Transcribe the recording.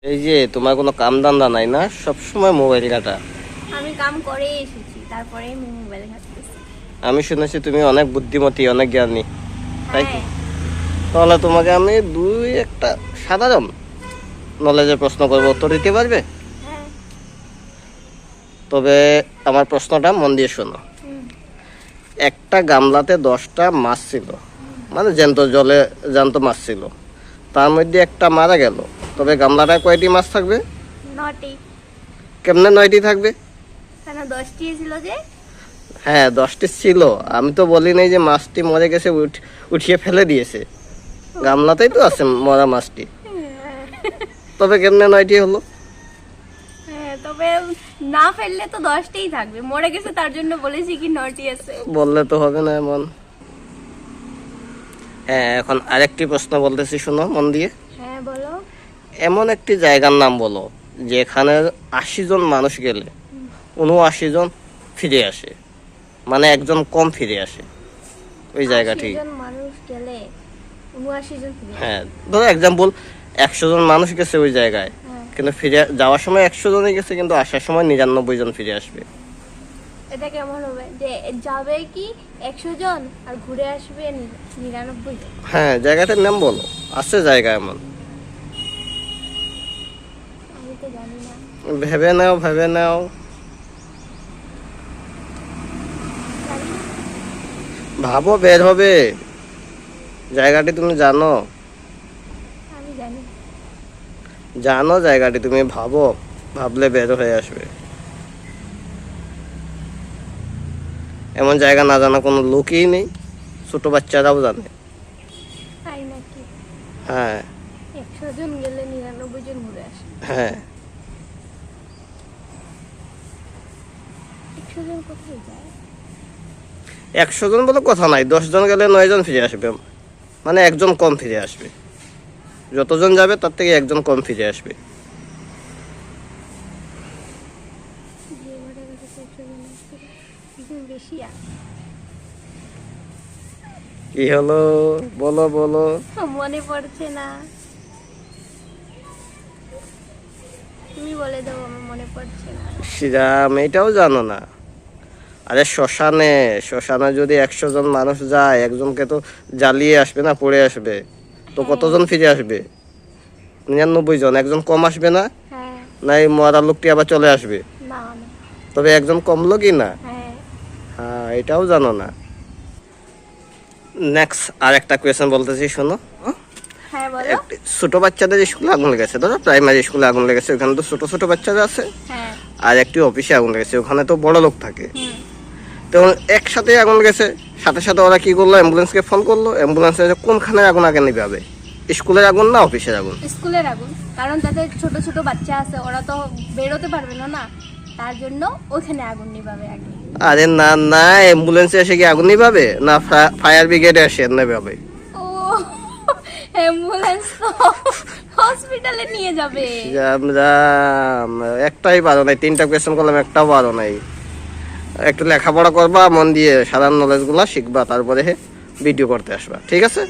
এই যে তোমার কোনো কাম ধান্দা নাই না, সব সময় মোবাইল ঘাটা। আমি কাম করে এসেছি, তারপরে আমি মোবাইল ঘাঁটতেছি। আমি শুনেছি তুমি অনেক বুদ্ধিমতী, অনেক জ্ঞানী, তাই কি? হ্যাঁ, তাহলে তোমাকে আমি একটা সাধারণ নলেজের প্রশ্ন করবো, উত্তর দিতে পারবে? হ্যাঁ। তবে আমার প্রশ্নটা মন দিয়ে শোনো। হুম, একটা গামলাতে 10টা মাছ ছিল, মানে জ্যান্ত মাছ ছিল। তার মধ্যে একটা মারা গেল, তবে গামলাটায় কয়টি মাছ থাকবে? 9টি। কেমনে 9টি থাকবে? কেন 10টি ছিল যে? হ্যাঁ, 10টি ছিল। আমি তো বলি নাই যে মাছটি মরে গেছে, উঠিয়ে ফেলে দিয়েছে। গামলাতেই তো আছে মরা মাছটি, তবে কেমনে 9টি হলো? হ্যাঁ, তবে না ফেললে তো 10টিই থাকবে। মরে গেছে তার জন্য বলেছি কি 9টি আছে। বললে তো হবে না এমন। হ্যাঁ, এখন আরেকটি প্রশ্ন বলতেছি, শোনো মন দিয়ে। হ্যাঁ, বলো। এমন একটি জায়গার নাম বলো যেখানে 80 জন মানুষ গেলে 79 জন ফিরে আসে, মানে একজন কম ফিরে আসে ওই জায়গাটি। 80 জন মানুষ গেলে 79 জন ফিরে আসে। হ্যাঁ, ধরো এক্সাম্পল, 100 জন মানুষ গেছে ওই জায়গায়, হ্যাঁ। কিন্তু ফিরে যাওয়ার সময় 100 জনই গেছে, কিন্তু আসার সময় 99 জন ফিরে আসবে। এটা কেমন হবে যে যাবে কি 100 জন আর ঘুরে আসবে 99 জন? হ্যাঁ, জায়গাটার নাম বলো, আছে জায়গা এমন। আমি তো জানি না। ভেবে নাও, ভেবে নাও। জানি না। ভাবো, বের হবে। জায়গাটি তুমি জানো? আমি জানি। জানো জায়গাটি, তুমি ভাবো, ভাবলে বের হয়ে আসবে। এমন জায়গা না জানা কোনো লোকই নেই, ছোট বাচ্চারাও জানে। তাই নাকি? হ্যাঁ 100 জন গেলে 99 জন ঘুরে আসে। হ্যাঁ, 100 জন কোথায় যায়? 100 জন বলে কথা নাই, 10 জন গেলে 9 জন ফিরে আসবে, মানে একজন কম ফিরে আসবে। যতজন যাবে তার থেকে একজন কম ফিরে আসবে। যে ঘরে ঘরে 100 জন আসবে, একজন বেশি আছে। কি হলো, বলো বলো। মনে পড়ছে না, তুমি বলে দাও, আমার মনে পড়ছে না। শ্রীরাম, এটাও জানো না? আরে শ্মশানে, শ্মশানে যদি 100 জন মানুষ যায়, একজনকে তো জ্বালিয়ে আসবে না, পড়ে আসবে। তো কতজন ফিরে আসবে? 99 জন। একজন কম আসবে না? হ্যাঁ। না এই মরা লোকটি আবার চলে আসবে? না না। তবে একজন কমলো কি না? হ্যাঁ। হ্যাঁ, এটাও জানো না। নেক্সট আর একটা কোয়েশ্চেন বলতেছি, শোনো। হ্যাঁ, বলো। একটি ছোট বাচ্চাদের স্কুলে আগুন লেগেছে, ধরো প্রাইমারি স্কুলে আগুন লেগেছে, ওখানে তো ছোট ছোট বাচ্চারা আছে। হ্যাঁ। আর একটি অফিসে আগুন লেগেছে, ওখানে তো বড় লোক থাকে। হুম। তো একসাথে আগুন লেগেছে, সাথে সাথে ওরা কি করলো, অ্যাম্বুলেন্সকে ফোন করলো। অ্যাম্বুলেন্স কোনখানে আগুন আগে নিভাবে? স্কুলের আগুন না অফিসের আগুন? স্কুলের আগুন, কারণ তাদের ছোট ছোট বাচ্চা আছে, ওরা তো বেরোতে পারবে না না, তার জন্য ওখানে আগুন নিভাবে আগে। আরে না না, অ্যাম্বুলেন্সে এসে কি আগুন নিভাবে? না ফায়ার ব্রিগেডে এসে নিভাবে? ও, অ্যাম্বুলেন্স তো হসপিটালে নিয়ে যাবে। রাম রাম, একটাই পারো নাই, 3টা কোয়েশ্চেন করলাম, একটাও পারো নাই। একটু লেখাপড়া করবা মন দিয়ে, সাধারণ নলেজ গুলা শিখবা, তারপরে ভিডিও করতে আসবা, ঠিক আছে?